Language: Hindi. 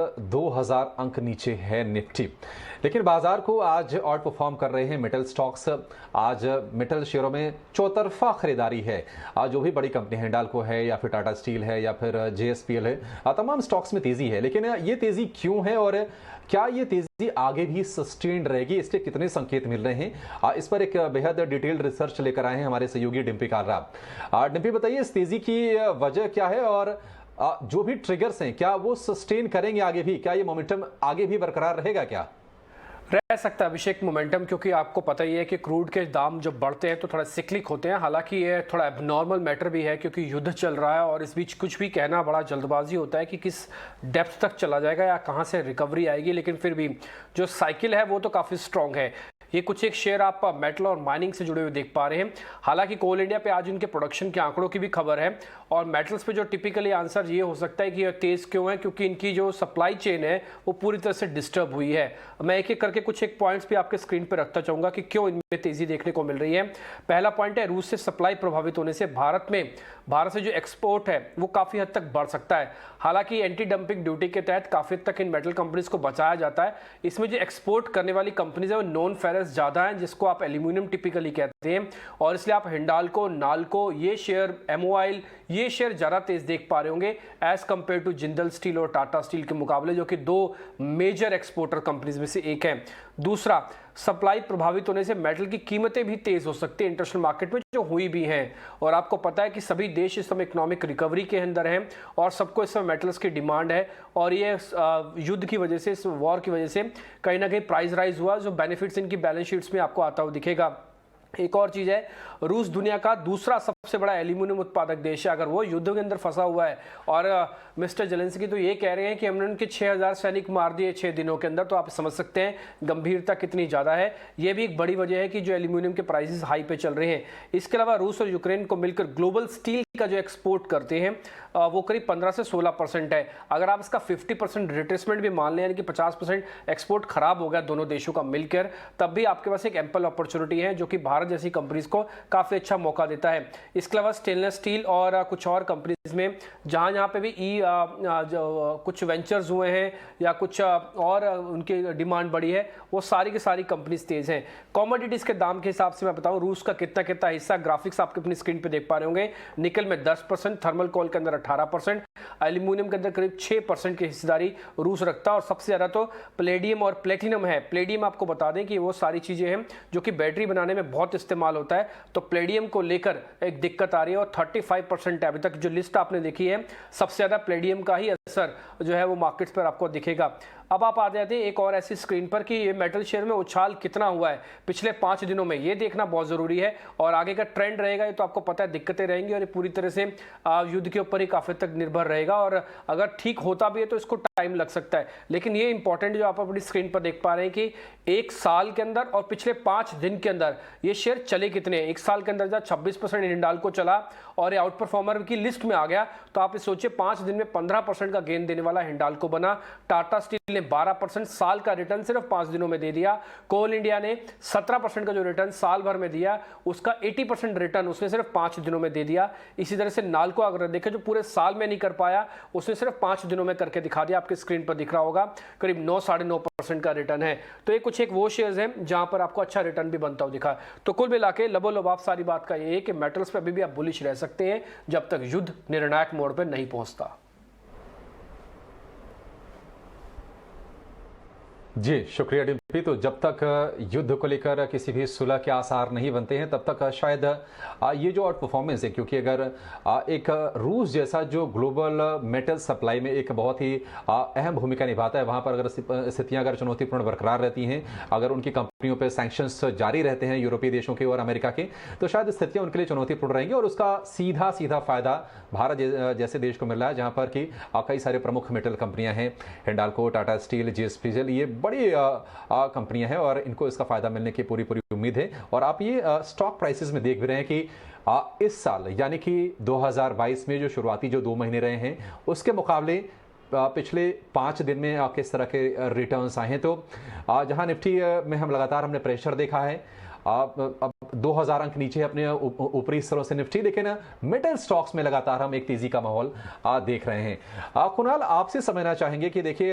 2000 अंक नीचे है निफ्टी। लेकिन बाजार को आज आउट परफॉर्म कर रहे हैं मेटल स्टॉक्स। आज मेटल शेयरों में चौतरफा खरीदारी है। आज जो भी बड़ी कंपनी हिंडाल्को है या फिर टाटा स्टील है या फिर जेएसपीएल है, तमाम स्टॉक्स में तेजी है। लेकिन ये तेजी क्यों है और क्या ये तेजी आगे भी सस्टेन्ड रहेगी, इसके कितने संकेत मिल रहे हैं, इस पर एक बेहद डिटेल्ड रिसर्च लेकर आए हैं हमारे सहयोगी डिम्पी कालरा। डिम्पी, बताइए इस तेजी की वजह क्या है और जो भी ट्रिगर्स हैं क्या वो सस्टेन करेंगे आगे भी? क्या ये मोमेंटम आगे भी बरकरार रहेगा? क्या रह सकता है अभिषेक मोमेंटम? क्योंकि आपको पता ही है कि क्रूड के दाम जब बढ़ते हैं तो थोड़ा सिक्लिक होते हैं। हालांकि ये थोड़ा एबनॉर्मल मैटर भी है क्योंकि युद्ध चल रहा है और इस बीच कुछ भी कहना बड़ा जल्दबाजी होता है कि किस डेप्थ तक चला जाएगा या कहां से रिकवरी आएगी। लेकिन फिर भी जो साइकिल है वो तो काफ़ी स्ट्रांग है। ये कुछ एक शेयर आप मेटल और माइनिंग से जुड़े हुए देख पा रहे हैं। हालांकि कोल इंडिया पे आज उनके प्रोडक्शन के आंकड़ों की भी खबर है और मेटल्स पे जो टिपिकली आंसर ये हो सकता है कि ये तेज क्यों है, क्योंकि इनकी जो सप्लाई चेन है वो पूरी तरह से डिस्टर्ब हुई है। मैं एक एक करके कुछ एक पॉइंट्स भी आपके स्क्रीन पर रखता चाहूंगा कि क्यों इनमें तेजी देखने को मिल रही है। पहला पॉइंट है, रूस से सप्लाई प्रभावित होने से भारत से जो एक्सपोर्ट है वो काफी हद तक बढ़ सकता है। हालांकि एंटी डंपिंग ड्यूटी के तहत काफी हद तक इन मेटल कंपनीज को बचाया जाता है। इसमें जो एक्सपोर्ट करने वाली कंपनीज है वो नॉन फेरस ज्यादा है, जिसको आप एल्यूमिनियम टिपिकली कहते हैं, और इसलिए आप हिंडाल्को, नाल्को, ये शेयर, एमओआईल, ये शेयर ज्यादा तेज देख पा रहे होंगे as compare to Jindal steel और टाटा स्टील के मुकाबले, जो कि दो मेजर एक्सपोर्टर कंपनीज में से एक है। दूसरा, सप्लाई प्रभावित होने से मेटल की कीमतें भी तेज हो सकती है इंटरनेशनल मार्केट में, जो हुई भी हैं। और आपको पता है कि सभी देश इस समय इकोनॉमिक रिकवरी के अंदर हैं और सबको इस समय मेटल्स की डिमांड है। और ये युद्ध की वजह से, इस वॉर की वजह से कहीं ना कहीं प्राइस राइज हुआ, जो बेनिफिट्स इनकी बैलेंस शीट्स में आपको आता हुआ दिखेगा। एक और चीज है, रूस दुनिया का दूसरा सबसे बड़ा एल्यूमिनियम उत्पादक देश है। अगर वो युद्ध के अंदर फंसा हुआ है और मिस्टर जेलेंस्की तो ये कह रहे हैं कि हमने उनके 6000 सैनिक मार दिए 6 दिनों के अंदर, तो आप समझ सकते हैं गंभीरता कितनी ज्यादा है। ये भी एक बड़ी वजह है कि जो एल्यूमिनियम के प्राइसेस हाई पे चल रहे हैं। इसके अलावा रूस और यूक्रेन को मिलकर ग्लोबल स्टील का जो एक्सपोर्ट करते हैं वो करीब 15 से 16% है। अगर आप इसका 50% रिट्रेसमेंट भी मान लें, यानी कि 50% एक्सपोर्ट खराब हो गया दोनों देशों का मिलकर, तब भी आपके पास एक एम्पल अपॉर्चुनिटी है, जो कि भारत जैसी कंपनीज को काफी अच्छा मौका देता है। इसके अलावा स्टेनलेस स्टील और कुछ और कंपनीज में जहां पे भी कुछ वेंचर्स हुए हैं या कुछ और उनकी डिमांड बढ़ी है, वो सारी की सारी कंपनीज तेज हैं। कॉमोडिटीज के दाम के हिसाब से मैं बताऊं, रूस का कितना कितना हिस्सा, ग्राफिक्स आपके अपनी स्क्रीन पे देख पा रहे होंगे। निकल में 10%, थर्मल कोल के अंदर 18%, एल्यूमिनियम के अंदर करीब 6% की हिस्सेदारी रूस रखता है। और सबसे ज्यादा तो प्लेडियम और प्लेटिनम है। प्लेडियम आपको बता दें कि वो सारी चीजें हैं जो कि बैटरी बनाने में बहुत इस्तेमाल होता है, तो प्लेडियम को लेकर एक दिक्कत आ रही है और 35% है। अभी तक जो लिस्ट आपने देखी है, सबसे ज्यादा प्लेडियम का ही असर जो है वो मार्केट्स पर आपको दिखेगा। अब आप आ जाते हैं एक और ऐसी स्क्रीन पर कि ये मेटल शेयर में उछाल कितना हुआ है पिछले 5 दिनों में, ये देखना बहुत जरूरी है। और आगे का ट्रेंड रहेगा, ये तो आपको पता है दिक्कतें रहेंगी और ये पूरी तरह से युद्ध के ऊपर ही काफी तक निर्भर रहेगा। और अगर ठीक होता भी है तो इसको टाइम लग सकता है। लेकिन ये इंपॉर्टेंट जो आप अपनी स्क्रीन पर देख पा रहे हैं कि एक साल के अंदर और पिछले 5 दिन के अंदर ये शेयर चले कितने हैं। एक साल के अंदर जब 26% हिंडाल्को चला और ये आउट परफॉर्मर की लिस्ट में आ गया, तो आप सोचिए 5 दिन में 15% का गेन देने वाला हिंडाल्को बना। टाटा स्टील ने 12% साल का रिटर्न सिर्फ 5 दिनों में दे दिया। कोल इंडिया ने 17% का जो रिटर्न साल भर में दिया, उसका 80% रिटर्न उसने सिर्फ 5 दिनों में दे दिया। इसी तरह से नाल्को अगर देखें, जो पूरे साल में नहीं कर पाया, उसने सिर्फ 5 दिनों में करके दिखा दिया। आपके स्क्रीन पर दिख रहा होगा करीब 9-9.5% का रिटर्न है। तो ये कुछ एक वो शेयर्स हैं जहां पर आपको अच्छा रिटर्न भी बनता हुआ दिखा। तो कुल मिला के लबोलबाब सारी बात का ये है कि मेटल्स पे अभी भी आप बुलिश रह सकते हैं जब तक युद्ध निर्णायक मोड़ पर नहीं पहुंचता। जी शुक्रिया डिम्पी। तो जब तक युद्ध को लेकर किसी भी सुलह के आसार नहीं बनते हैं, तब तक शायद ये जो आउट परफॉर्मेंस है, क्योंकि अगर एक रूस जैसा जो ग्लोबल मेटल सप्लाई में एक बहुत ही अहम भूमिका निभाता है, वहाँ पर अगर स्थितियाँ अगर चुनौतीपूर्ण बरकरार रहती हैं, अगर उनकी कंपनियों पर सैंक्शंस जारी रहते हैं यूरोपीय देशों के और अमेरिका के, तो शायद स्थितियाँ उनके लिए चुनौतीपूर्ण रहेंगी और उसका सीधा सीधा फायदा भारत जैसे देश को मिल रहा है, जहाँ पर कि कई सारे प्रमुख मेटल कंपनियाँ हैं, हिंडाल्को, टाटा स्टील, जेएसपीएल, ये बड़ी कंपनियां हैं और इनको इसका फायदा मिलने की पूरी उम्मीद है। और आप ये स्टॉक प्राइसेस में देख भी रहे हैं कि इस साल यानी कि 2022 में जो शुरुआती जो 2 महीने रहे हैं, उसके मुकाबले पिछले 5 दिन में किस तरह के रिटर्न्स आए हैं। तो जहां निफ्टी में हमने प्रेशर देखा है, अब 2000 अंक नीचे अपने ऊपरी स्तरों से निफ्टी, लेकिन मेटल स्टॉक्स में लगातार हम एक तेजी का माहौल देख रहे हैं। कुणाल, आपसे समझना चाहेंगे कि देखिए